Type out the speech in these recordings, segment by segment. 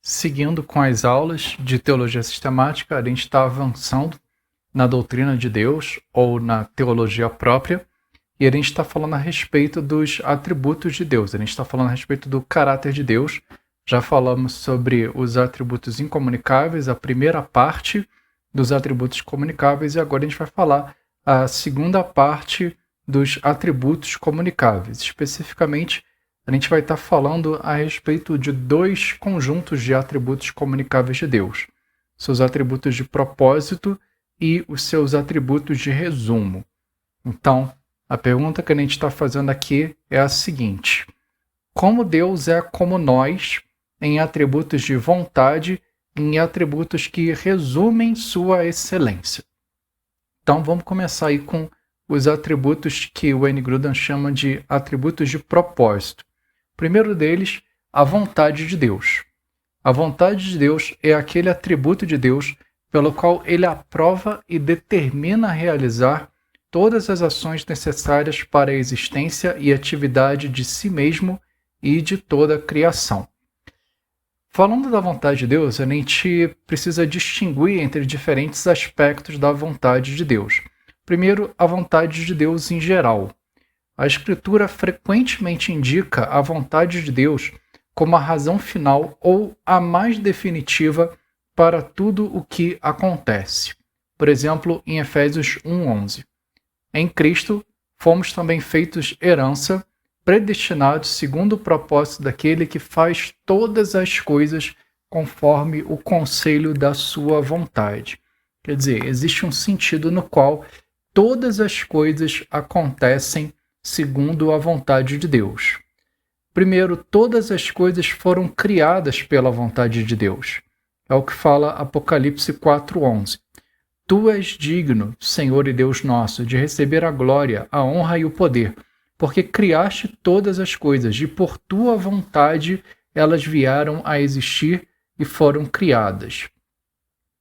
Seguindo com as aulas de teologia sistemática, a gente está avançando na doutrina de Deus ou na teologia própria, e a gente está falando a respeito dos atributos de Deus, a gente está falando a respeito do caráter de Deus. Já falamos sobre os atributos incomunicáveis, a primeira parte dos atributos comunicáveis, e agora a gente vai falar a segunda parte dos atributos comunicáveis. Especificamente, a gente vai estar falando a respeito de dois conjuntos de atributos comunicáveis de Deus: seus atributos de propósito e os seus atributos de resumo. Então, a pergunta que a gente está fazendo aqui é a seguinte: como Deus é como nós em atributos de vontade e em atributos que resumem sua excelência? Então, vamos começar aí com os atributos que o Wayne Grudem chama de atributos de propósito. O primeiro deles, a vontade de Deus. A vontade de Deus é aquele atributo de Deus pelo qual ele aprova e determina realizar todas as ações necessárias para a existência e atividade de si mesmo e de toda a criação. Falando da vontade de Deus, a gente precisa distinguir entre diferentes aspectos da vontade de Deus. Primeiro, a vontade de Deus em geral. A Escritura frequentemente indica a vontade de Deus como a razão final ou a mais definitiva para tudo o que acontece. Por exemplo, em Efésios 1:11. Em Cristo, fomos também feitos herança, predestinados segundo o propósito daquele que faz todas as coisas conforme o conselho da sua vontade. Quer dizer, existe um sentido no qual todas as coisas acontecem segundo a vontade de Deus. Primeiro, todas as coisas foram criadas pela vontade de Deus. É o que fala Apocalipse 4:11. Tu és digno, Senhor e Deus nosso, de receber a glória, a honra e o poder, porque criaste todas as coisas e por tua vontade elas vieram a existir e foram criadas.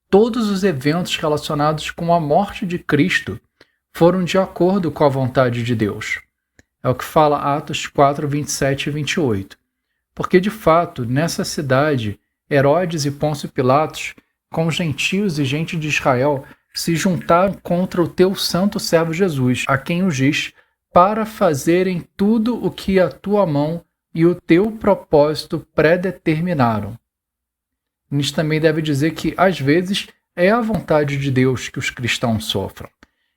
Todos os eventos relacionados com a morte de Cristo foram de acordo com a vontade de Deus. É o que fala Atos 4, 27 e 28. Porque, de fato, nessa cidade, Herodes e Pôncio Pilatos, com gentios e gente de Israel, se juntaram contra o teu santo servo Jesus, a quem ungis, para fazerem tudo o que a tua mão e o teu propósito predeterminaram. A gente também deve dizer que, às vezes, é a vontade de Deus que os cristãos sofram.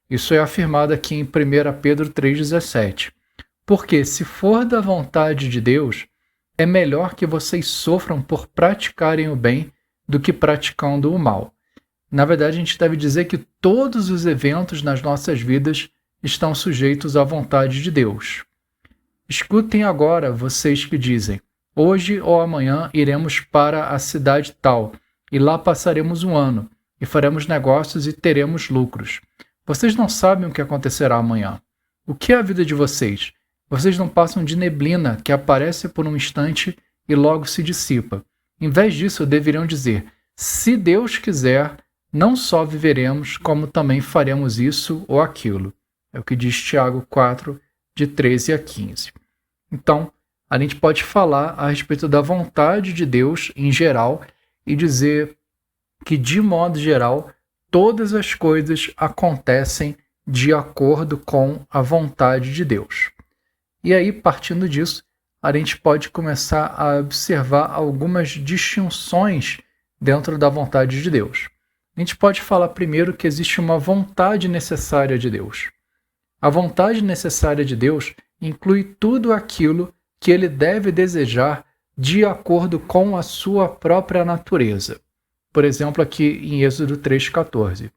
Isso é afirmado aqui em 1 Pedro 3,17. Porque, se for da vontade de Deus, é melhor que vocês sofram por praticarem o bem do que praticando o mal. Na verdade, a gente deve dizer que todos os eventos nas nossas vidas estão sujeitos à vontade de Deus. Escutem agora vocês que dizem: hoje ou amanhã iremos para a cidade tal, e lá passaremos um ano, e faremos negócios e teremos lucros. Vocês não sabem o que acontecerá amanhã. O que é a vida de vocês? Vocês não passam de neblina que aparece por um instante e logo se dissipa. Em vez disso, deveriam dizer: se Deus quiser, não só viveremos, como também faremos isso ou aquilo. É o que diz Tiago 4, de 13 a 15. Então, a gente pode falar a respeito da vontade de Deus em geral e dizer que, de modo geral, todas as coisas acontecem de acordo com a vontade de Deus. E aí, partindo disso, a gente pode começar a observar algumas distinções dentro da vontade de Deus. A gente pode falar primeiro que existe uma vontade necessária de Deus. A vontade necessária de Deus inclui tudo aquilo que ele deve desejar de acordo com a sua própria natureza. Por exemplo, aqui em Êxodo 3,14.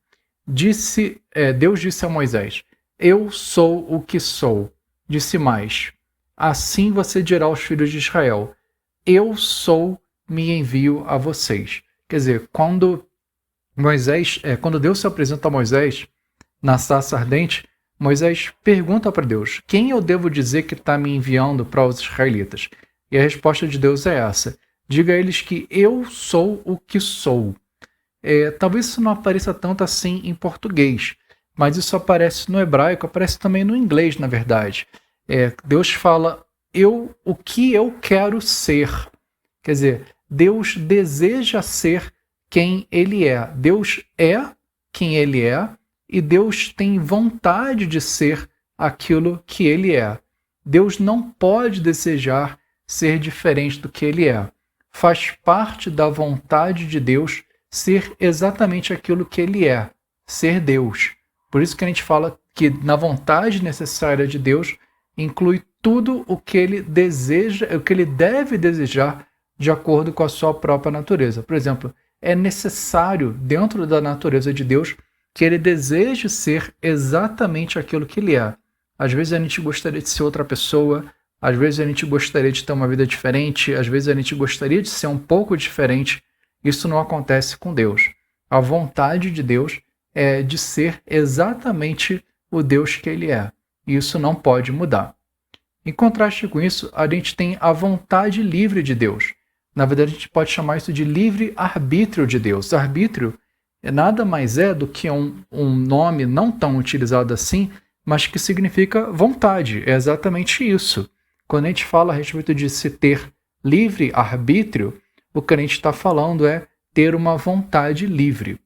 Deus disse a Moisés: eu sou o que sou. Disse mais: assim você dirá aos filhos de Israel: eu sou, me envio a vocês. Quer dizer, quando Deus se apresenta a Moisés na sarça ardente, Moisés pergunta para Deus: quem eu devo dizer que está me enviando para os israelitas? E a resposta de Deus é essa: diga a eles que eu sou o que sou. Talvez isso não apareça tanto assim em português, mas isso aparece no hebraico, aparece também no inglês, na verdade. Deus fala: o que eu quero ser. Quer dizer, Deus deseja ser quem Ele é. Deus é quem Ele é e Deus tem vontade de ser aquilo que Ele é. Deus não pode desejar ser diferente do que Ele é. Faz parte da vontade de Deus ser exatamente aquilo que Ele é, ser Deus. Por isso que a gente fala que na vontade necessária de Deus inclui tudo o que Ele deseja, o que Ele deve desejar de acordo com a sua própria natureza. Por exemplo, é necessário dentro da natureza de Deus que Ele deseje ser exatamente aquilo que Ele é. Às vezes a gente gostaria de ser outra pessoa, às vezes a gente gostaria de ter uma vida diferente, às vezes a gente gostaria de ser um pouco diferente. Isso não acontece com Deus. A vontade de Deus é de ser exatamente o Deus que Ele é. E isso não pode mudar. Em contraste com isso, a gente tem a vontade livre de Deus. Na verdade, a gente pode chamar isso de livre-arbítrio de Deus. Arbítrio nada mais é do que um nome não tão utilizado assim, mas que significa vontade. É exatamente isso. Quando a gente fala a respeito de se ter livre-arbítrio, o que a gente está falando é ter uma vontade livre.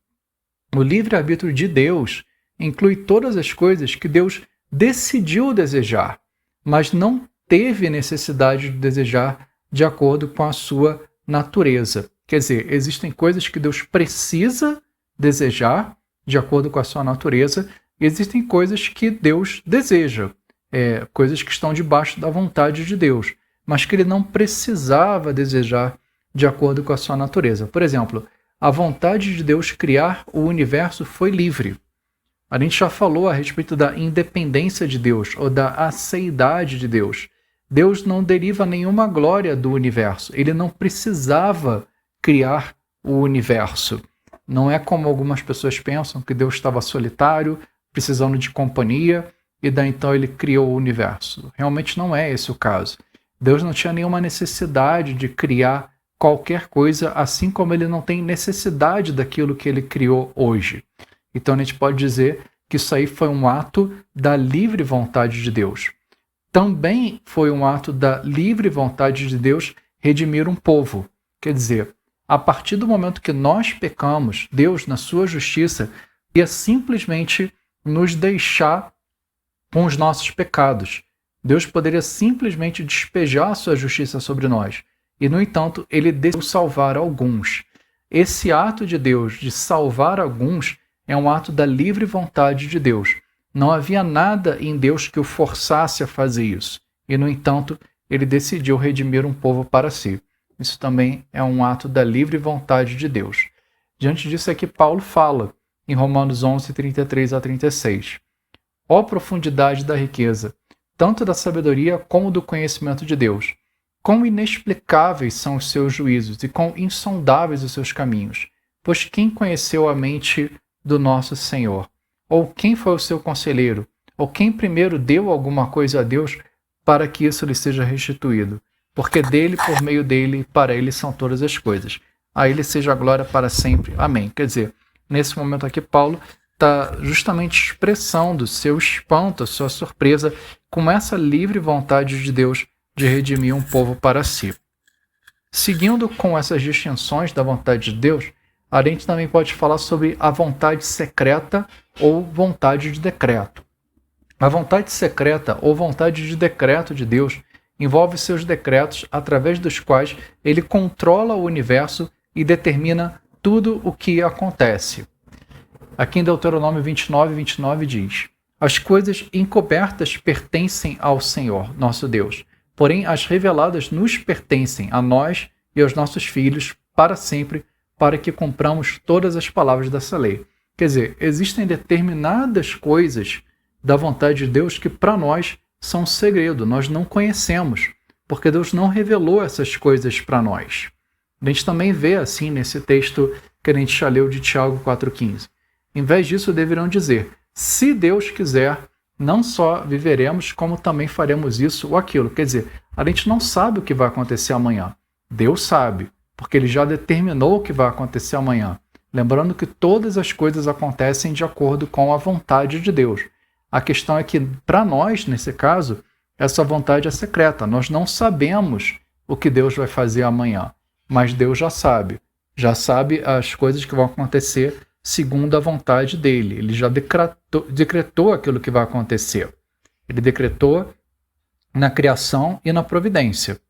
O livre-arbítrio de Deus inclui todas as coisas que Deus decidiu desejar, mas não teve necessidade de desejar de acordo com a sua natureza. Quer dizer, existem coisas que Deus precisa desejar de acordo com a sua natureza, e existem coisas que Deus deseja, coisas que estão debaixo da vontade de Deus, mas que Ele não precisava desejar de acordo com a sua natureza. Por exemplo, a vontade de Deus criar o universo foi livre. A gente já falou a respeito da independência de Deus ou da aceidade de Deus. Deus não deriva nenhuma glória do universo. Ele não precisava criar o universo. Não é como algumas pessoas pensam, que Deus estava solitário, precisando de companhia, e daí então Ele criou o universo. Realmente não é esse o caso. Deus não tinha nenhuma necessidade de criar qualquer coisa, assim como Ele não tem necessidade daquilo que Ele criou hoje. Então a gente pode dizer que isso aí foi um ato da livre vontade de Deus. Também foi um ato da livre vontade de Deus redimir um povo. Quer dizer, a partir do momento que nós pecamos, Deus, na sua justiça, ia simplesmente nos deixar com os nossos pecados. Deus poderia simplesmente despejar a sua justiça sobre nós. E, no entanto, Ele decidiu salvar alguns. Esse ato de Deus de salvar alguns é um ato da livre vontade de Deus. Não havia nada em Deus que o forçasse a fazer isso. E, no entanto, Ele decidiu redimir um povo para si. Isso também é um ato da livre vontade de Deus. Diante disso é que Paulo fala, em Romanos 11, 33 a 36. Ó profundidade da riqueza, tanto da sabedoria como do conhecimento de Deus! Quão inexplicáveis são os seus juízos e quão insondáveis os seus caminhos! Pois quem conheceu a mente do nosso Senhor? Ou quem foi o seu conselheiro? Ou quem primeiro deu alguma coisa a Deus para que isso lhe seja restituído? Porque dele, por meio dele, para ele são todas as coisas. A ele seja a glória para sempre. Amém. Quer dizer, nesse momento aqui, Paulo está justamente expressando seu espanto, sua surpresa com essa livre vontade de Deus de redimir um povo para si. Seguindo com essas distinções da vontade de Deus, a gente também pode falar sobre a vontade secreta ou vontade de decreto. A vontade secreta ou vontade de decreto de Deus envolve seus decretos através dos quais Ele controla o universo e determina tudo o que acontece. Aqui em Deuteronômio 29, 29 diz: As coisas encobertas pertencem ao Senhor, nosso Deus, porém as reveladas nos pertencem a nós e aos nossos filhos para sempre, para que cumpramos todas as palavras dessa lei. Quer dizer, existem determinadas coisas da vontade de Deus que para nós são um segredo, nós não conhecemos, porque Deus não revelou essas coisas para nós. A gente também vê assim nesse texto que a gente já leu de Tiago 4,15. Em vez disso, deverão dizer: se Deus quiser, não só viveremos, como também faremos isso ou aquilo. Quer dizer, a gente não sabe o que vai acontecer amanhã. Deus sabe, porque Ele já determinou o que vai acontecer amanhã. Lembrando que todas as coisas acontecem de acordo com a vontade de Deus. A questão é que, para nós, nesse caso, essa vontade é secreta. Nós não sabemos o que Deus vai fazer amanhã. mas Deus já sabe as coisas que vão acontecer segundo a vontade dele. Ele já decretou aquilo que vai acontecer. Ele decretou na criação e na providência.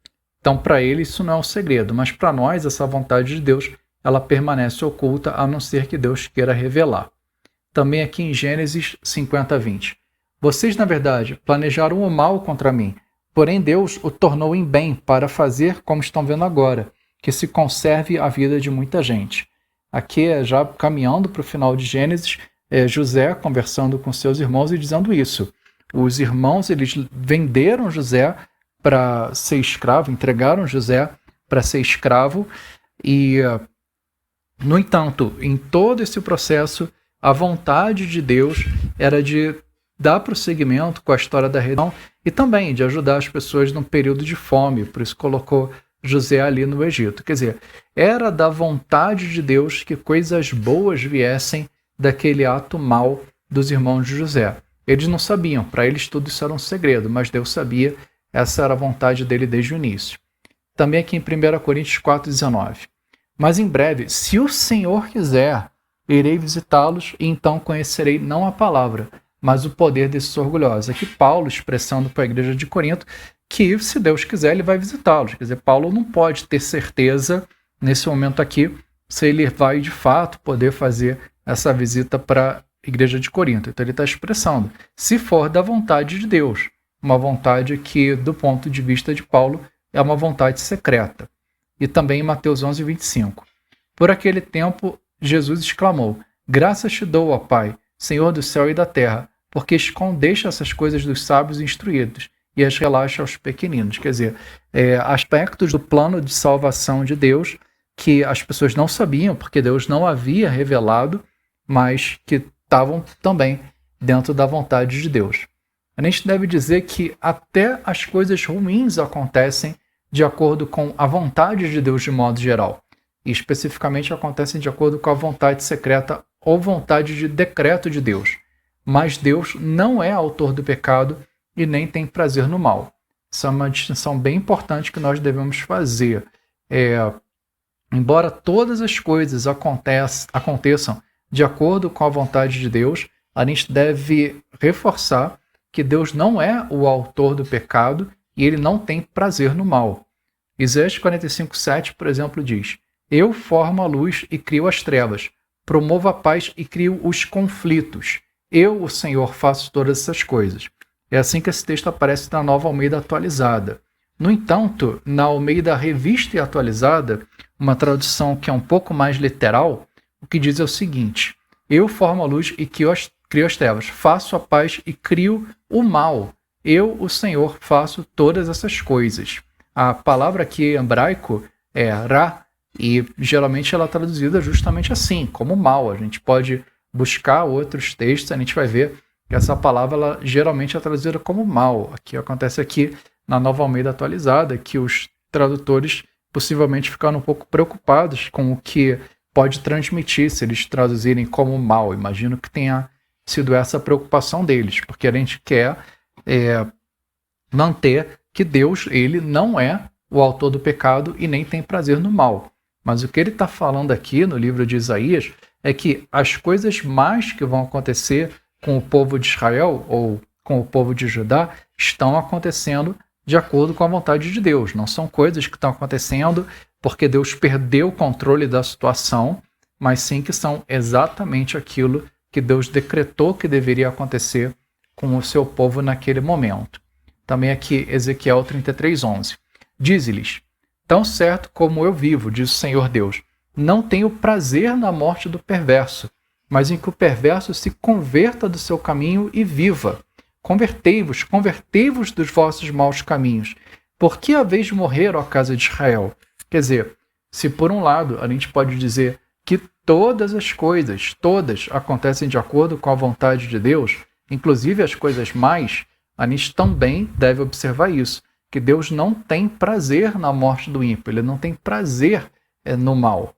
Então, para ele, isso não é um segredo, mas para nós, essa vontade de Deus, ela permanece oculta, a não ser que Deus queira revelar. Também aqui em Gênesis 50:20. Vocês, na verdade, planejaram o mal contra mim, porém Deus o tornou em bem para fazer como estão vendo agora, que se conserve a vida de muita gente. Aqui, já caminhando para o final de Gênesis, José conversando com seus irmãos e dizendo isso. Os irmãos, eles venderam José para ser escravo, entregaram José para ser escravo e, no entanto, em todo esse processo, a vontade de Deus era de dar prosseguimento com a história da redenção e também de ajudar as pessoas num período de fome, por isso colocou José ali no Egito. Quer dizer, era da vontade de Deus que coisas boas viessem daquele ato mau dos irmãos de José. Eles não sabiam, para eles tudo isso era um segredo, mas Deus sabia, essa era a vontade dele desde o início. Também aqui em 1 Coríntios 4:19. Mas em breve, se o Senhor quiser, irei visitá-los e então conhecerei não a palavra, mas o poder desses orgulhosos. Aqui Paulo expressando para a igreja de Corinto que, se Deus quiser, ele vai visitá-los. Quer dizer, Paulo não pode ter certeza, nesse momento aqui, se ele vai de fato poder fazer essa visita para a igreja de Corinto. Então ele está expressando, se for da vontade de Deus, uma vontade que, do ponto de vista de Paulo, é uma vontade secreta. E também em Mateus 11:25. Por aquele tempo, Jesus exclamou, graças te dou, ó Pai, Senhor do céu e da terra, porque escondeste essas coisas dos sábios e instruídos e as relaxa aos pequeninos. Quer dizer, aspectos do plano de salvação de Deus que as pessoas não sabiam, porque Deus não havia revelado, mas que estavam também dentro da vontade de Deus. A gente deve dizer que até as coisas ruins acontecem de acordo com a vontade de Deus de modo geral. E especificamente acontecem de acordo com a vontade secreta ou vontade de decreto de Deus. Mas Deus não é autor do pecado e nem tem prazer no mal. Essa é uma distinção bem importante que nós devemos fazer. Embora todas as coisas aconteçam de acordo com a vontade de Deus, a gente deve reforçar que Deus não é o autor do pecado e ele não tem prazer no mal. Isaías 45:7, por exemplo, diz, eu formo a luz e crio as trevas, promovo a paz e crio os conflitos. Eu, o Senhor, faço todas essas coisas. É assim que esse texto aparece na Nova Almeida Atualizada. No entanto, na Almeida Revista e Atualizada, uma tradução que é um pouco mais literal, o que diz é o seguinte, eu formo a luz e crio as trevas, faço a paz e crio o mal. Eu, o Senhor, faço todas essas coisas. A palavra aqui em hebraico é ra, e geralmente ela é traduzida justamente assim, como mal. A gente pode buscar outros textos, a gente vai ver que essa palavra ela, geralmente é traduzida como mal. Aqui acontece aqui na Nova Almeida Atualizada, que os tradutores possivelmente ficaram um pouco preocupados com o que pode transmitir se eles traduzirem como mal. Imagino que tenha sido essa a preocupação deles, porque a gente quer manter que Deus ele não é o autor do pecado e nem tem prazer no mal. Mas o que ele está falando aqui no livro de Isaías é que as coisas más que vão acontecer com o povo de Israel ou com o povo de Judá estão acontecendo de acordo com a vontade de Deus. Não são coisas que estão acontecendo porque Deus perdeu o controle da situação, mas sim que são exatamente aquilo que Deus decretou que deveria acontecer com o seu povo naquele momento. Também aqui Ezequiel 33:11. Dize-lhes, tão certo como eu vivo, diz o Senhor Deus, não tenho prazer na morte do perverso, mas em que o perverso se converta do seu caminho e viva. Convertei-vos dos vossos maus caminhos. Por que haveis de morrer, ó casa de Israel? Quer dizer, se por um lado a gente pode dizer que todas as coisas, todas acontecem de acordo com a vontade de Deus, inclusive as coisas mais, a gente também deve observar isso, que Deus não tem prazer na morte do ímpio, ele não tem prazer no mal.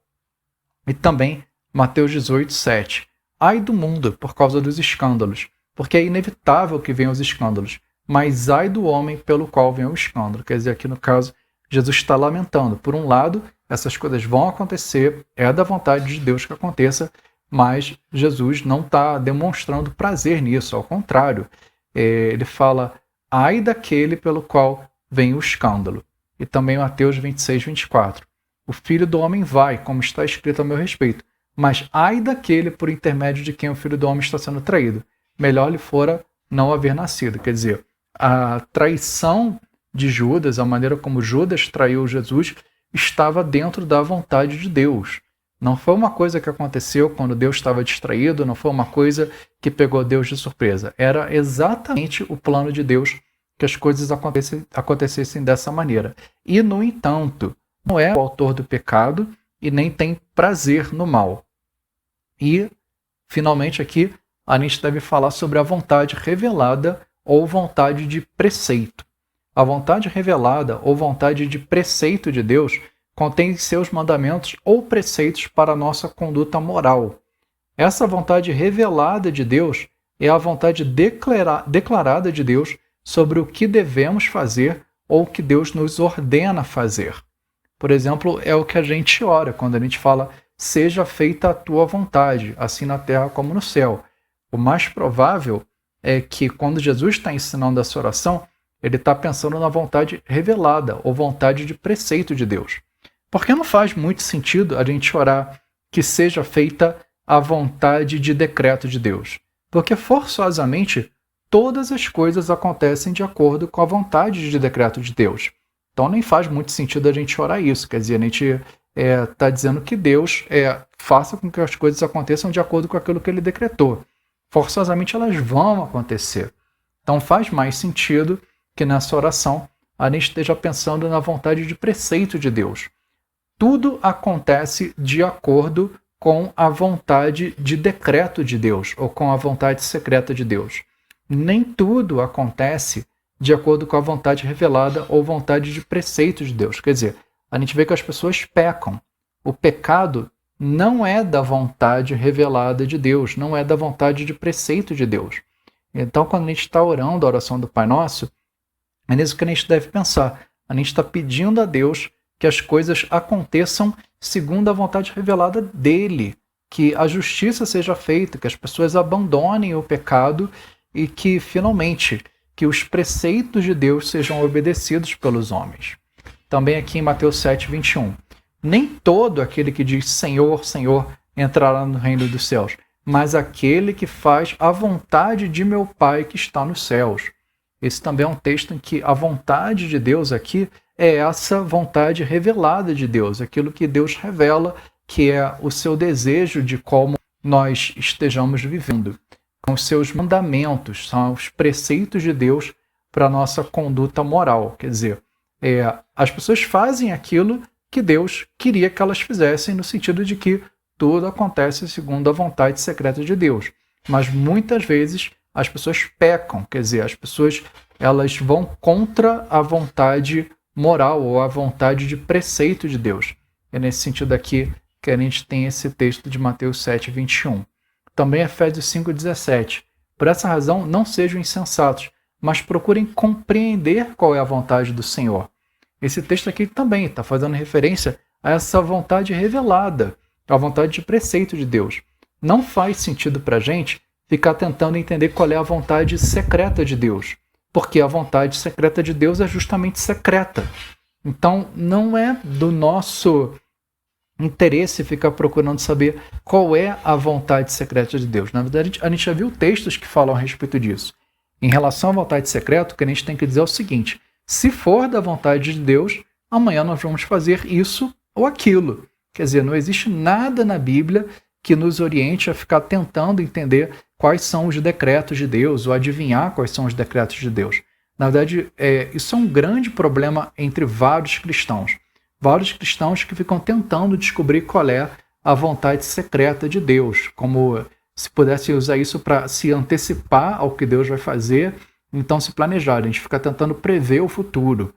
E também Mateus 18:7. Ai do mundo por causa dos escândalos, porque é inevitável que venham os escândalos, mas ai do homem pelo qual vem o escândalo. Quer dizer, aqui no caso, Jesus está lamentando. Por um lado, essas coisas vão acontecer, é da vontade de Deus que aconteça, mas Jesus não está demonstrando prazer nisso, ao contrário. Ele fala, ai daquele pelo qual vem o escândalo. E também Mateus 26, 24. O Filho do Homem vai, como está escrito a meu respeito, mas ai daquele por intermédio de quem o Filho do Homem está sendo traído. Melhor lhe fora não haver nascido. Quer dizer, a traição de Judas, a maneira como Judas traiu Jesus, estava dentro da vontade de Deus. Não foi uma coisa que aconteceu quando Deus estava distraído, não foi uma coisa que pegou Deus de surpresa. Era exatamente o plano de Deus que as coisas acontecessem dessa maneira. E, no entanto, não é o autor do pecado e nem tem prazer no mal. E, finalmente, aqui a gente deve falar sobre a vontade revelada ou vontade de preceito. A vontade revelada ou vontade de preceito de Deus contém seus mandamentos ou preceitos para a nossa conduta moral. Essa vontade revelada de Deus é a vontade declarada de Deus sobre o que devemos fazer ou o que Deus nos ordena fazer. Por exemplo, é o que a gente ora quando a gente fala seja feita a tua vontade, assim na terra como no céu. O mais provável é que quando Jesus está ensinando essa oração, ele está pensando na vontade revelada ou vontade de preceito de Deus. Porque não faz muito sentido a gente orar que seja feita a vontade de decreto de Deus. Porque forçosamente todas as coisas acontecem de acordo com a vontade de decreto de Deus. Então nem faz muito sentido a gente orar isso. Quer dizer, a gente está dizendo que Deus faça com que as coisas aconteçam de acordo com aquilo que ele decretou. Forçosamente elas vão acontecer. Então faz mais sentido que nessa oração a gente esteja pensando na vontade de preceito de Deus. Tudo acontece de acordo com a vontade de decreto de Deus, ou com a vontade secreta de Deus. Nem tudo acontece de acordo com a vontade revelada ou vontade de preceito de Deus. Quer dizer, a gente vê que as pessoas pecam. O pecado não é da vontade revelada de Deus, não é da vontade de preceito de Deus. Então, quando a gente está orando a oração do Pai Nosso, é nisso que a gente deve pensar. A gente está pedindo a Deus que as coisas aconteçam segundo a vontade revelada dele, que a justiça seja feita, que as pessoas abandonem o pecado e que, finalmente, que os preceitos de Deus sejam obedecidos pelos homens. Também aqui em Mateus 7, 21. Nem todo aquele que diz Senhor, Senhor, entrará no reino dos céus, mas aquele que faz a vontade de meu Pai que está nos céus. Esse também é um texto em que a vontade de Deus aqui é essa vontade revelada de Deus, aquilo que Deus revela, que é o seu desejo de como nós estejamos vivendo. Com os seus mandamentos, são os preceitos de Deus para a nossa conduta moral. Quer dizer, as pessoas fazem aquilo que Deus queria que elas fizessem, no sentido de que tudo acontece segundo a vontade secreta de Deus. Mas muitas vezes as pessoas pecam, quer dizer, as pessoas elas vão contra a vontade moral ou a vontade de preceito de Deus. É nesse sentido aqui que a gente tem esse texto de Mateus 7, 21. Também Efésios 5, 17. Por essa razão, não sejam insensatos, mas procurem compreender qual é a vontade do Senhor. Esse texto aqui também está fazendo referência a essa vontade revelada, a vontade de preceito de Deus. Não faz sentido para a gente ficar tentando entender qual é a vontade secreta de Deus, porque a vontade secreta de Deus é justamente secreta. Então, não é do nosso interesse ficar procurando saber qual é a vontade secreta de Deus. Na verdade, a gente já viu textos que falam a respeito disso. Em relação à vontade secreta, o que a gente tem que dizer é o seguinte: se for da vontade de Deus, amanhã nós vamos fazer isso ou aquilo. Quer dizer, não existe nada na Bíblia que nos oriente a ficar tentando entender quais são os decretos de Deus ou adivinhar quais são os decretos de Deus. Na verdade, isso é um grande problema entre vários cristãos. Vários cristãos que ficam tentando descobrir qual é a vontade secreta de Deus, como se pudesse usar isso para se antecipar ao que Deus vai fazer, então se planejar. A gente fica tentando prever o futuro.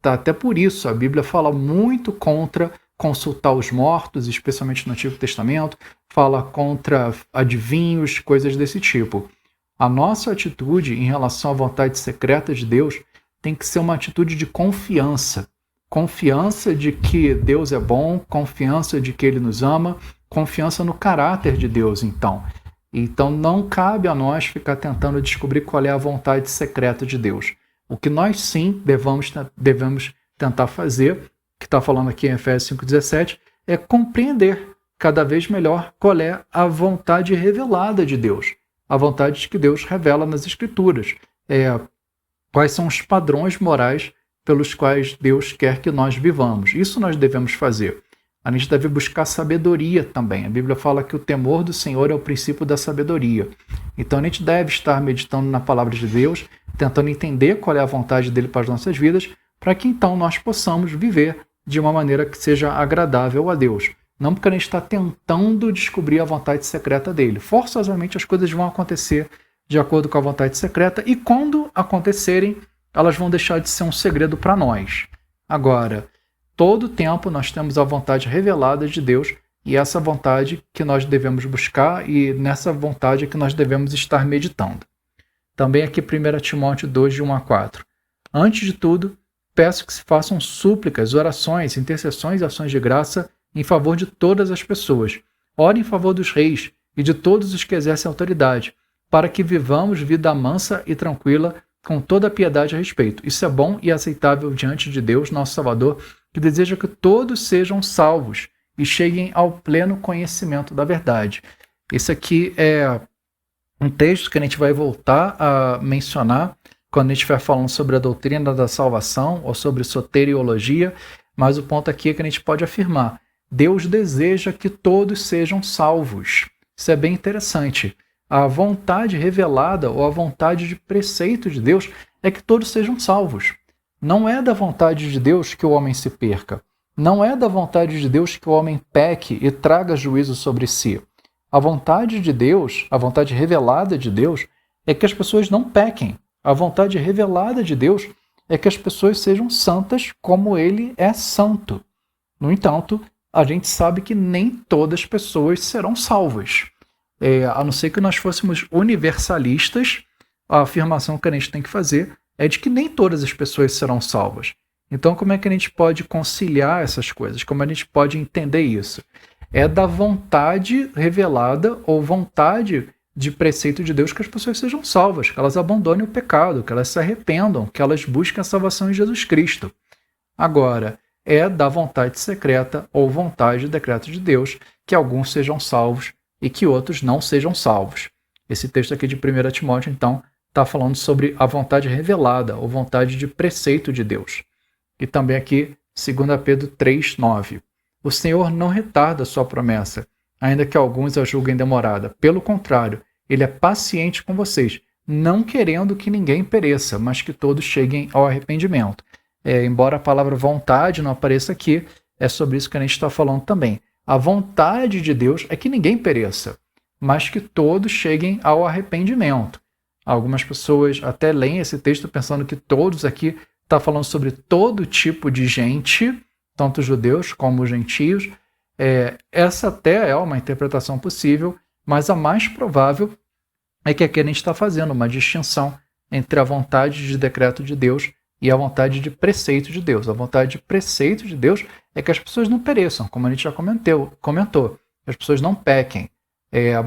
Até por isso a Bíblia fala muito contra consultar os mortos, especialmente no Antigo Testamento, fala contra adivinhos, coisas desse tipo. A nossa atitude em relação à vontade secreta de Deus tem que ser uma atitude de confiança. confiança de que Deus é bom, confiança de que Ele nos ama, confiança no caráter de Deus, então. Então não cabe a nós ficar tentando descobrir qual é a vontade secreta de Deus. O que nós sim devemos tentar fazer, que está falando aqui em Efésios 5,17, é compreender cada vez melhor qual é a vontade revelada de Deus. A vontade que Deus revela nas Escrituras. Quais são os padrões morais pelos quais Deus quer que nós vivamos. Isso nós devemos fazer. A gente deve buscar sabedoria também. A Bíblia fala que o temor do Senhor é o princípio da sabedoria. Então a gente deve estar meditando na palavra de Deus, tentando entender qual é a vontade dele para as nossas vidas, para que então nós possamos viver de uma maneira que seja agradável a Deus. Não porque a gente está tentando descobrir a vontade secreta dele. Forçosamente as coisas vão acontecer de acordo com a vontade secreta, e quando acontecerem, elas vão deixar de ser um segredo para nós. Agora, todo tempo nós temos a vontade revelada de Deus, e essa vontade que nós devemos buscar, e nessa vontade que nós devemos estar meditando. Também aqui 1 Timóteo 2, de 1 a 4. Antes de tudo, peço que se façam súplicas, orações, intercessões e ações de graça em favor de todas as pessoas. Ore em favor dos reis e de todos os que exercem autoridade, para que vivamos vida mansa e tranquila, com toda a piedade a respeito. Isso é bom e aceitável diante de Deus, nosso Salvador, que deseja que todos sejam salvos e cheguem ao pleno conhecimento da verdade. Esse aqui é um texto que a gente vai voltar a mencionar quando a gente estiver falando sobre a doutrina da salvação ou sobre soteriologia, mas o ponto aqui é que a gente pode afirmar: Deus deseja que todos sejam salvos. Isso é bem interessante. A vontade revelada ou a vontade de preceito de Deus é que todos sejam salvos. Não é da vontade de Deus que o homem se perca. Não é da vontade de Deus que o homem peque e traga juízo sobre si. A vontade de Deus, a vontade revelada de Deus, é que as pessoas não pequem. A vontade revelada de Deus é que as pessoas sejam santas como Ele é santo. No entanto, a gente sabe que nem todas as pessoas serão salvas. A não ser que nós fôssemos universalistas, a afirmação que a gente tem que fazer é de que nem todas as pessoas serão salvas. Então, como é que a gente pode conciliar essas coisas? Como a gente pode entender isso? É da vontade revelada ou vontade de preceito de Deus que as pessoas sejam salvas, que elas abandonem o pecado, que elas se arrependam, que elas busquem a salvação em Jesus Cristo. Agora, é da vontade secreta ou vontade de decreto de Deus que alguns sejam salvos e que outros não sejam salvos. Esse texto aqui de 1 Timóteo, então, está falando sobre a vontade revelada, ou vontade de preceito de Deus. E também aqui, 2 Pedro 3, 9. O Senhor não retarda a sua promessa, ainda que alguns a julguem demorada. Pelo contrário, Ele é paciente com vocês, não querendo que ninguém pereça, mas que todos cheguem ao arrependimento. Embora a palavra vontade não apareça aqui, é sobre isso que a gente está falando também. A vontade de Deus é que ninguém pereça, mas que todos cheguem ao arrependimento. Algumas pessoas até leem esse texto pensando que todos aqui está falando sobre todo tipo de gente, tanto judeus como gentios. Essa até é uma interpretação possível, mas a mais provável é que aqui a gente está fazendo uma distinção entre a vontade de decreto de Deus e a vontade de preceito de Deus. A vontade de preceito de Deus é que as pessoas não pereçam, como a gente já comentou, que as pessoas não pequem,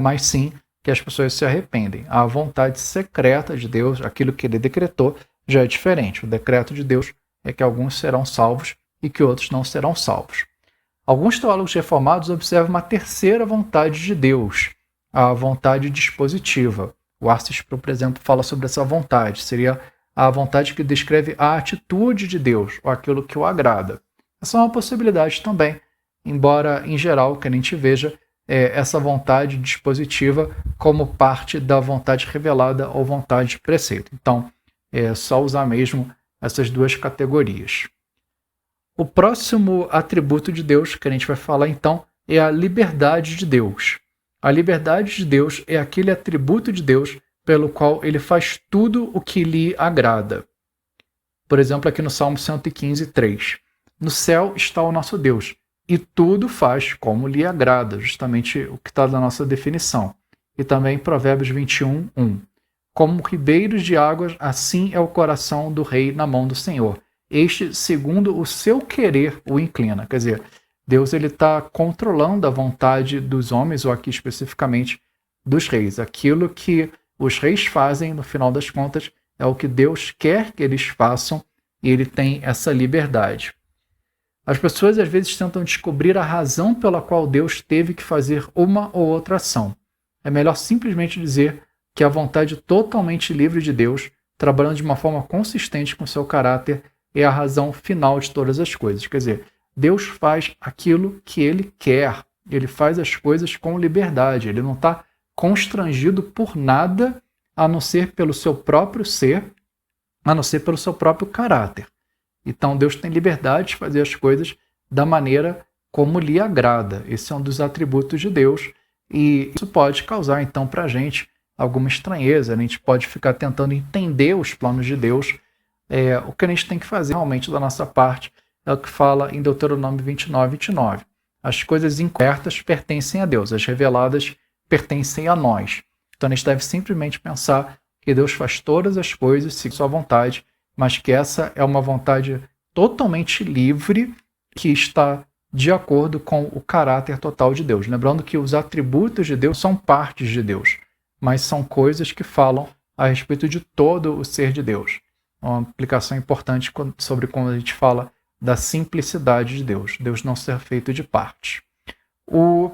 mas sim que as pessoas se arrependem. A vontade secreta de Deus, aquilo que Ele decretou, já é diferente. O decreto de Deus é que alguns serão salvos e que outros não serão salvos. Alguns teólogos reformados observam uma terceira vontade de Deus, a vontade dispositiva. O Arce Sproul, por exemplo, fala sobre essa vontade. Seria a vontade que descreve a atitude de Deus, ou aquilo que o agrada. Essa é uma possibilidade também, embora, em geral, o que a gente veja essa vontade dispositiva como parte da vontade revelada ou vontade de preceito. Então, é só usar mesmo essas duas categorias. O próximo atributo de Deus que a gente vai falar, então, é a liberdade de Deus. A liberdade de Deus é aquele atributo de Deus pelo qual ele faz tudo o que lhe agrada. Por exemplo, aqui no Salmo 115, 3. No céu está o nosso Deus, e tudo faz como lhe agrada, justamente o que está na nossa definição. E também Provérbios 21, 1. Como ribeiros de águas, assim é o coração do rei na mão do Senhor. este segundo o seu querer o inclina. Quer dizer, Deus está controlando a vontade dos homens, ou aqui especificamente dos reis. Aquilo que os reis fazem, no final das contas, é o que Deus quer que eles façam, e ele tem essa liberdade. As pessoas às vezes tentam descobrir a razão pela qual Deus teve que fazer uma ou outra ação. É melhor simplesmente dizer que a vontade totalmente livre de Deus, trabalhando de uma forma consistente com seu caráter, é a razão final de todas as coisas. Quer dizer, Deus faz aquilo que ele quer. Ele faz as coisas com liberdade. Ele não está constrangido por nada, a não ser pelo seu próprio ser, a não ser pelo seu próprio caráter. Então Deus tem liberdade de fazer as coisas da maneira como lhe agrada. Esse é um dos atributos de Deus, e isso pode causar então para a gente alguma estranheza. A gente pode ficar tentando entender os planos de Deus. O que a gente tem que fazer realmente da nossa parte é o que fala em Deuteronômio 29:29. As coisas encobertas pertencem a Deus, as reveladas pertencem a nós. Então a gente deve simplesmente pensar que Deus faz todas as coisas segundo sua vontade, mas que essa é uma vontade totalmente livre, que está de acordo com o caráter total de Deus. Lembrando que os atributos de Deus são partes de Deus, mas são coisas que falam a respeito de todo o ser de Deus. Uma aplicação importante sobre quando a gente fala da simplicidade de Deus. Deus não ser feito de partes. O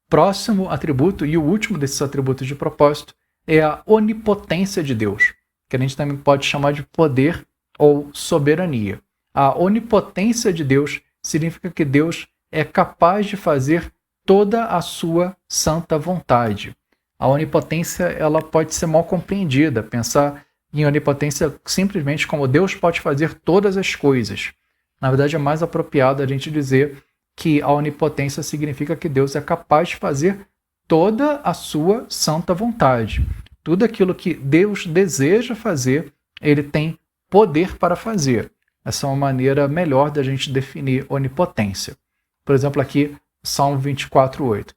próximo atributo, e o último desses atributos de propósito, é a onipotência de Deus, que a gente também pode chamar de poder ou soberania. A onipotência de Deus significa que Deus é capaz de fazer toda a sua santa vontade. A onipotência ela pode ser mal compreendida. Pensar em onipotência simplesmente como Deus pode fazer todas as coisas. Na verdade, é mais apropriado a gente dizer que a onipotência significa que Deus é capaz de fazer toda a sua santa vontade. Tudo aquilo que Deus deseja fazer, ele tem poder para fazer. Essa é uma maneira melhor da gente definir onipotência. Por exemplo, aqui, Salmo 24:8.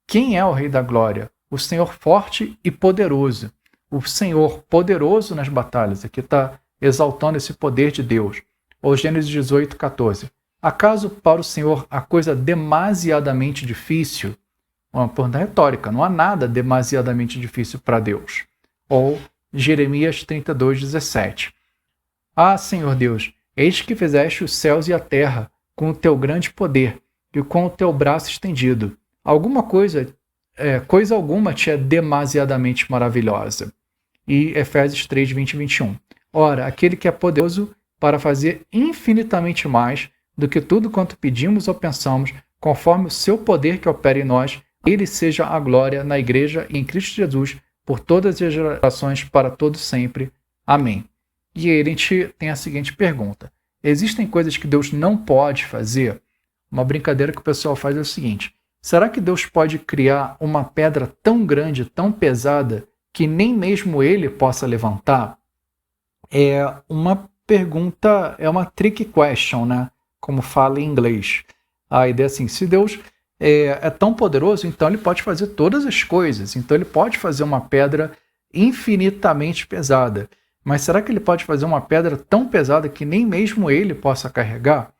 Quem é o Rei da Glória? O Senhor forte e poderoso. O Senhor poderoso nas batalhas. Aqui está exaltando esse poder de Deus. Ou Gênesis 18:14. Acaso para o Senhor a coisa demasiadamente difícil? Uma pergunta retórica. Não há nada demasiadamente difícil para Deus. Ou Jeremias 32:17. Ah, Senhor Deus, eis que fizeste os céus e a terra com o teu grande poder e com o teu braço estendido. Coisa alguma te é demasiadamente maravilhosa. E Efésios 3:20-21. Ora, aquele que é poderoso para fazer infinitamente mais do que tudo quanto pedimos ou pensamos, conforme o seu poder que opera em nós, ele seja a glória na igreja e em Cristo Jesus, por todas as gerações, para todo sempre. Amém. E aí a gente tem a seguinte pergunta. Existem coisas que Deus não pode fazer? Uma brincadeira que o pessoal faz é o seguinte. Será que Deus pode criar uma pedra tão grande, tão pesada, que nem mesmo ele possa levantar? É uma pergunta, é uma trick question, né? Como fala em inglês. A ideia é assim, se Deus é tão poderoso, então ele pode fazer todas as coisas. Então ele pode fazer uma pedra infinitamente pesada. Mas será que ele pode fazer uma pedra tão pesada que nem mesmo ele possa carregar?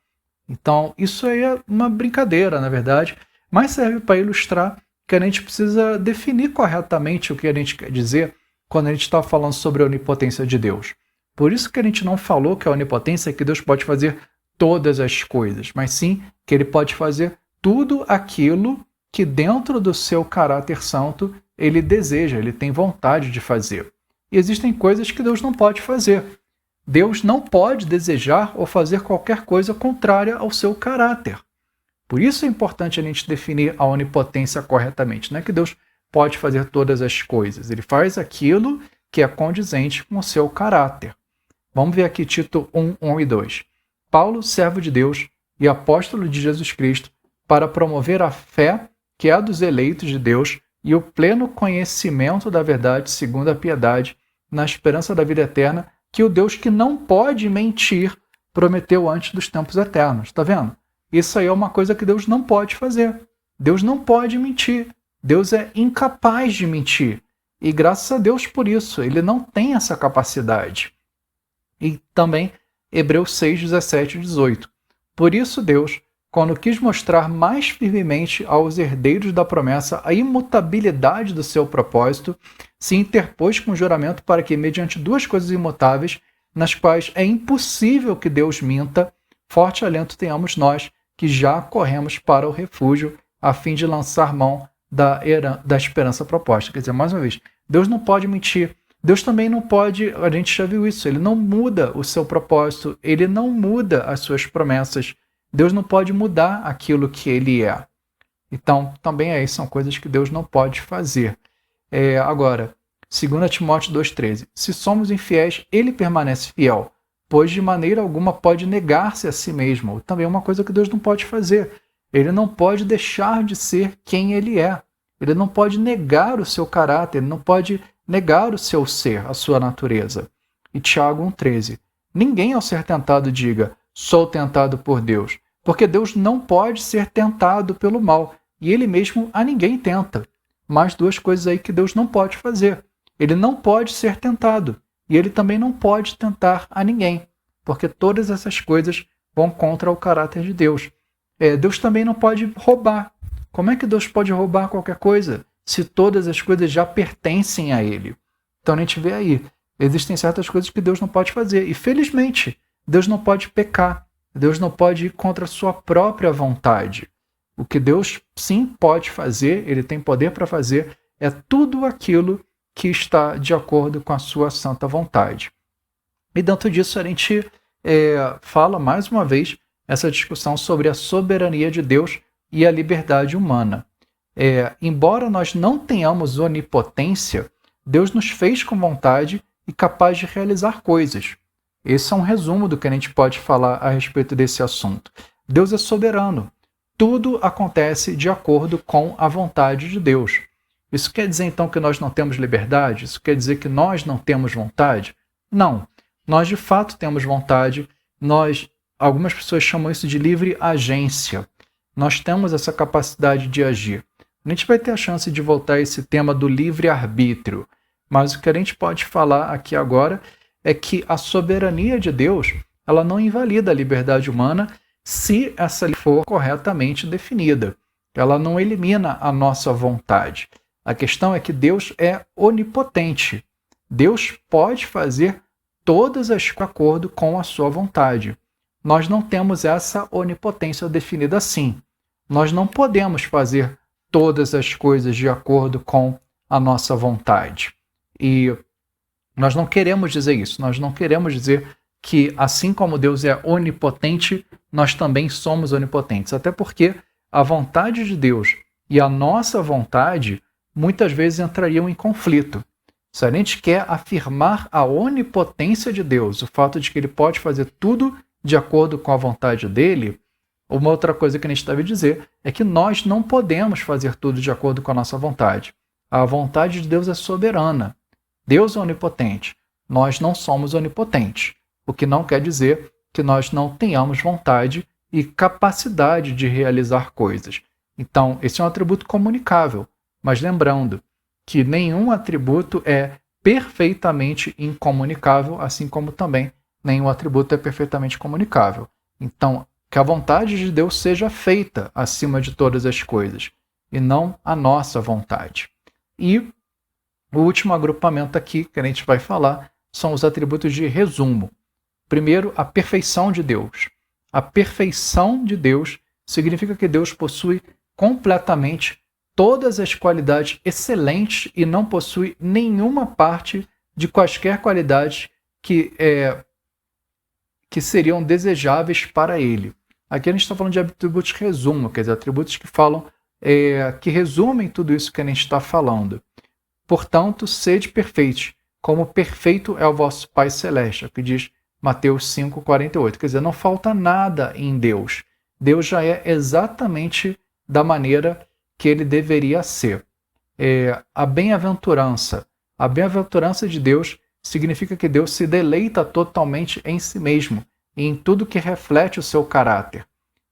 Então isso aí é uma brincadeira, na verdade, mas serve para ilustrar que a gente precisa definir corretamente o que a gente quer dizer quando a gente está falando sobre a onipotência de Deus. Por isso que a gente não falou que a onipotência é que Deus pode fazer todas as coisas, mas sim que ele pode fazer tudo aquilo que dentro do seu caráter santo ele deseja, ele tem vontade de fazer. E existem coisas que Deus não pode fazer. Deus não pode desejar ou fazer qualquer coisa contrária ao seu caráter. Por isso é importante a gente definir a onipotência corretamente. Não é que Deus pode fazer todas as coisas. Ele faz aquilo que é condizente com o seu caráter. Vamos ver aqui Tito 1:1 e 2. Paulo, servo de Deus e apóstolo de Jesus Cristo, para promover a fé que é a dos eleitos de Deus e o pleno conhecimento da verdade segundo a piedade, na esperança da vida eterna, que o Deus que não pode mentir prometeu antes dos tempos eternos. Está vendo? Isso aí é uma coisa que Deus não pode fazer. Deus não pode mentir. Deus é incapaz de mentir. E graças a Deus por isso, ele não tem essa capacidade. E também Hebreus 6, 17 e 18. Por isso Deus, quando quis mostrar mais firmemente aos herdeiros da promessa a imutabilidade do seu propósito, se interpôs com juramento para que, mediante duas coisas imutáveis, nas quais é impossível que Deus minta, forte alento tenhamos nós, que já corremos para o refúgio, a fim de lançar mão da esperança proposta. Quer dizer, mais uma vez, Deus não pode mentir. Deus também não pode, a gente já viu isso, ele não muda o seu propósito, ele não muda as suas promessas. Deus não pode mudar aquilo que ele é. Então, também aí são coisas que Deus não pode fazer. Agora, 2 Timóteo 2,13. Se somos infiéis, ele permanece fiel, pois de maneira alguma pode negar-se a si mesmo. Também é uma coisa que Deus não pode fazer. Ele não pode deixar de ser quem ele é. Ele não pode negar o seu caráter, ele não pode negar o seu ser, a sua natureza. E Tiago 1,13. Ninguém ao ser tentado diga, sou tentado por Deus, porque Deus não pode ser tentado pelo mal, e ele mesmo a ninguém tenta. Mais duas coisas aí que Deus não pode fazer. Ele não pode ser tentado, e ele também não pode tentar a ninguém, porque todas essas coisas vão contra o caráter de Deus. Deus também não pode roubar. Como é que Deus pode roubar qualquer coisa, se todas as coisas já pertencem a ele? Então a gente vê aí, existem certas coisas que Deus não pode fazer, e felizmente, Deus não pode pecar, Deus não pode ir contra a sua própria vontade. O que Deus sim pode fazer, ele tem poder para fazer, é tudo aquilo que está de acordo com a sua santa vontade. E dentro disso a gente fala mais uma vez essa discussão sobre a soberania de Deus e a liberdade humana. Embora nós não tenhamos onipotência, Deus nos fez com vontade e capaz de realizar coisas. Esse é um resumo do que a gente pode falar a respeito desse assunto. Deus é soberano. Tudo acontece de acordo com a vontade de Deus. Isso quer dizer, então, que nós não temos liberdade? Isso quer dizer que nós não temos vontade? Não. Nós, de fato, temos vontade. Algumas pessoas chamam isso de livre agência. Nós temos essa capacidade de agir. A gente vai ter a chance de voltar a esse tema do livre-arbítrio. Mas o que a gente pode falar aqui agora é que a soberania de Deus, ela não invalida a liberdade humana se essa for corretamente definida. Ela não elimina a nossa vontade. A questão é que Deus é onipotente. Deus pode fazer todas as coisas de acordo com a sua vontade. Nós não temos essa onipotência definida assim. Nós não podemos fazer todas as coisas de acordo com a nossa vontade. E nós não queremos dizer isso. Nós não queremos dizer que, assim como Deus é onipotente, nós também somos onipotentes. Até porque a vontade de Deus e a nossa vontade muitas vezes entrariam em conflito. Se a gente quer afirmar a onipotência de Deus, o fato de que ele pode fazer tudo de acordo com a vontade dele, uma outra coisa que a gente deve dizer é que nós não podemos fazer tudo de acordo com a nossa vontade. A vontade de Deus é soberana. Deus é onipotente. Nós não somos onipotentes. O que não quer dizer que nós não tenhamos vontade e capacidade de realizar coisas. Então, esse é um atributo comunicável. Mas lembrando que nenhum atributo é perfeitamente incomunicável, assim como também nenhum atributo é perfeitamente comunicável. Então, que a vontade de Deus seja feita acima de todas as coisas, e não a nossa vontade. E o último agrupamento aqui que a gente vai falar são os atributos de resumo. Primeiro, a perfeição de Deus. A perfeição de Deus significa que Deus possui completamente todas as qualidades excelentes e não possui nenhuma parte de quaisquer qualidades que seriam desejáveis para ele. Aqui a gente está falando de atributos de resumo, quer dizer, atributos que falam, que resumem tudo isso que a gente está falando. Portanto, sede perfeitos, como perfeito é o vosso Pai Celeste, que diz Mateus 5,48. Quer dizer, não falta nada em Deus. Deus já é exatamente da maneira que ele deveria ser. A bem-aventurança de Deus significa que Deus se deleita totalmente em si mesmo e em tudo que reflete o seu caráter.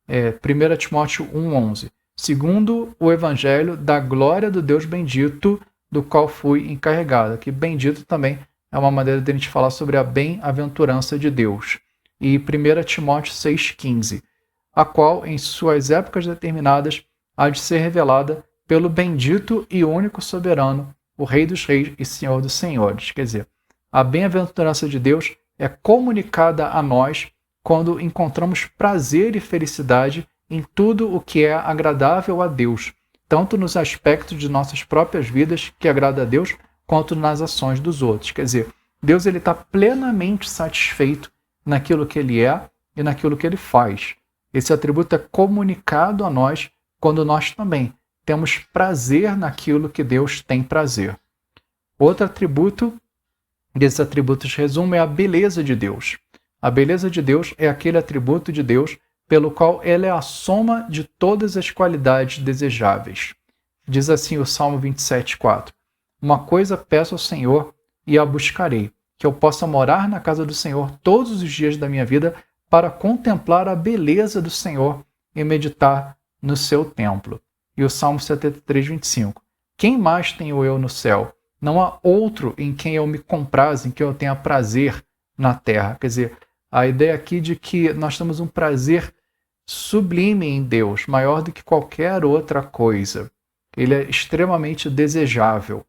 1 Timóteo 1,11. Segundo o Evangelho da glória do Deus bendito, do qual fui encarregado. Que bendito também é uma maneira de a gente falar sobre a bem-aventurança de Deus. e 1 Timóteo 6,15, a qual, em suas épocas determinadas, há de ser revelada pelo bendito e único soberano, o Rei dos Reis e Senhor dos Senhores. Quer dizer, a bem-aventurança de Deus é comunicada a nós quando encontramos prazer e felicidade em tudo o que é agradável a Deus, tanto nos aspectos de nossas próprias vidas que agrada a Deus, quanto nas ações dos outros. Quer dizer, Deus está plenamente satisfeito naquilo que Ele é e naquilo que Ele faz. Esse atributo é comunicado a nós quando nós também temos prazer naquilo que Deus tem prazer. Outro atributo desses atributos resumo é a beleza de Deus. A beleza de Deus é aquele atributo de Deus pelo qual ela é a soma de todas as qualidades desejáveis. Diz assim o Salmo 27,4: Uma coisa peço ao Senhor e a buscarei, que eu possa morar na casa do Senhor todos os dias da minha vida para contemplar a beleza do Senhor e meditar no seu templo. E o Salmo 73,25: Quem mais tenho eu no céu? Não há outro em quem eu me compraze, em quem eu tenha prazer na terra. Quer dizer, a ideia aqui de que nós temos um prazer sublime em Deus, maior do que qualquer outra coisa. Ele é extremamente desejável.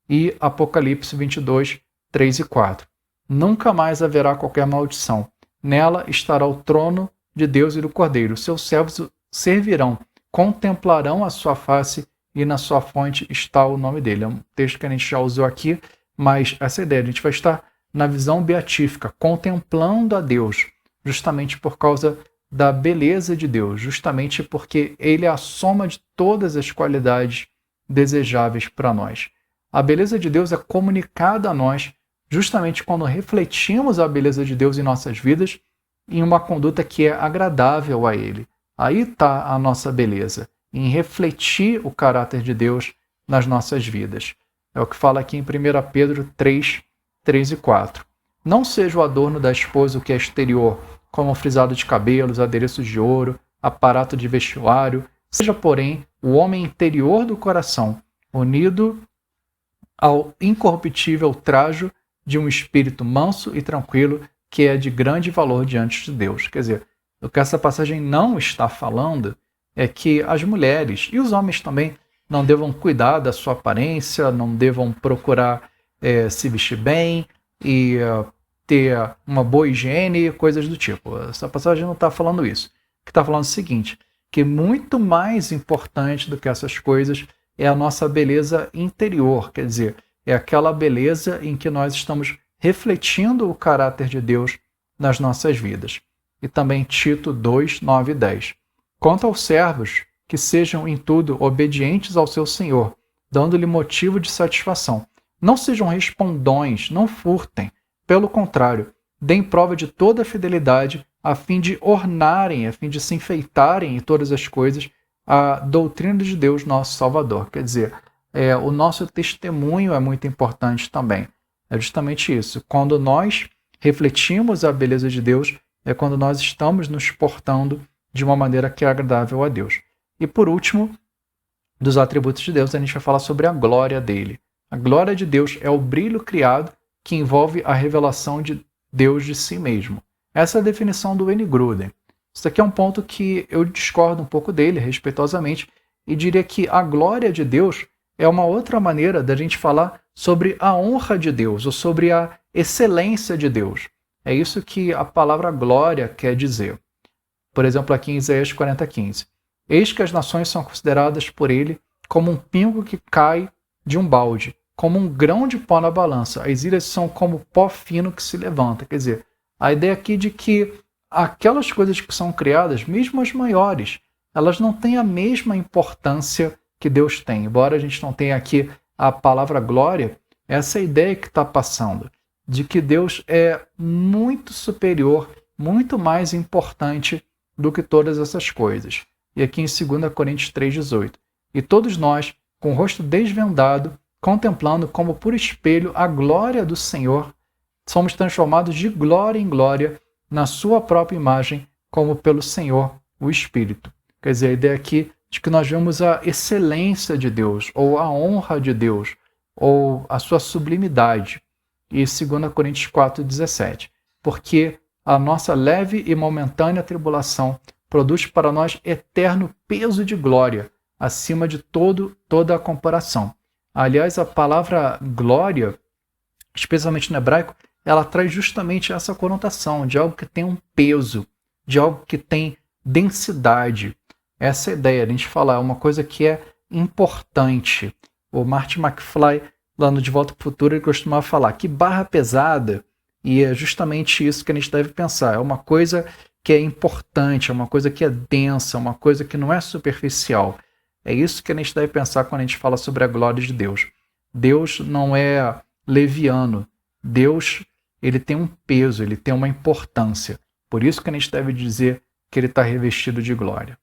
E Apocalipse 22, 3 e 4. Nunca mais haverá qualquer maldição. Nela estará o trono de Deus e do Cordeiro. Seus servos o servirão, contemplarão a sua face e na sua fonte está o nome dele. É um texto que a gente já usou aqui, mas essa ideia, a gente vai estar na visão beatífica, contemplando a Deus, justamente por causa da beleza de Deus, justamente porque Ele é a soma de todas as qualidades desejáveis para nós. A beleza de Deus é comunicada a nós justamente quando refletimos a beleza de Deus em nossas vidas em uma conduta que é agradável a Ele. Aí está a nossa beleza, em refletir o caráter de Deus nas nossas vidas. É o que fala aqui em 1 Pedro 3, 3 e 4. Não seja o adorno da esposa o que é exterior, como o frisado de cabelos, adereços de ouro, aparato de vestuário, seja, porém, o homem interior do coração, unido ao incorruptível trajo de um espírito manso e tranquilo, que é de grande valor diante de Deus. Quer dizer, o que essa passagem não está falando é que as mulheres e os homens também não devam cuidar da sua aparência, não devam procurar se vestir bem e ter uma boa higiene e coisas do tipo. Essa passagem não está falando isso. O que está falando é o seguinte, que muito mais importante do que essas coisas é a nossa beleza interior, quer dizer, é aquela beleza em que nós estamos refletindo o caráter de Deus nas nossas vidas. E também Tito 2, 9 e 10. Quanto aos servos, que sejam em tudo obedientes ao seu Senhor, dando-lhe motivo de satisfação. Não sejam respondões, não furtem. Pelo contrário, deem prova de toda a fidelidade, a fim de ornarem, a fim de se enfeitarem em todas as coisas, a doutrina de Deus, nosso Salvador. Quer dizer, o nosso testemunho é muito importante também. É justamente isso. Quando nós refletimos a beleza de Deus, é quando nós estamos nos portando de uma maneira que é agradável a Deus. E por último, dos atributos de Deus, a gente vai falar sobre a glória dele. A glória de Deus é o brilho criado que envolve a revelação de Deus de si mesmo. Essa é a definição do Wayne Grudem. Isso aqui é um ponto que eu discordo um pouco dele, respeitosamente, e diria que a glória de Deus é uma outra maneira da gente falar sobre a honra de Deus, ou sobre a excelência de Deus. É isso que a palavra glória quer dizer. Por exemplo, aqui em Isaías 40:15. Eis que as nações são consideradas por ele como um pingo que cai de um balde, como um grão de pó na balança. As ilhas são como pó fino que se levanta. Quer dizer, a ideia aqui de que aquelas coisas que são criadas, mesmo as maiores, elas não têm a mesma importância que Deus tem. Embora a gente não tenha aqui a palavra glória, essa é a ideia que está passando, de que Deus é muito superior, muito mais importante do que todas essas coisas. E aqui em 2 Coríntios 3,18. E todos nós, com o rosto desvendado, contemplando como por espelho a glória do Senhor, somos transformados de glória em glória na sua própria imagem, como pelo Senhor, o Espírito. Quer dizer, a ideia aqui de que nós vemos a excelência de Deus, ou a honra de Deus, ou a sua sublimidade. E 2 Coríntios 4,17. Porque a nossa leve e momentânea tribulação produz para nós eterno peso de glória, acima de toda a comparação. Aliás, a palavra glória, especialmente no hebraico, ela traz justamente essa conotação de algo que tem um peso, de algo que tem densidade. Essa é a ideia, a gente falar uma coisa que é importante. O Marty McFly, lá no De Volta para o Futuro, ele costumava falar que barra pesada, e é justamente isso que a gente deve pensar. É uma coisa que é importante, é uma coisa que é densa, uma coisa que não é superficial. É isso que a gente deve pensar quando a gente fala sobre a glória de Deus. Deus não é leviano. Deus, ele tem um peso, ele tem uma importância. Por isso que a gente deve dizer que ele está revestido de glória.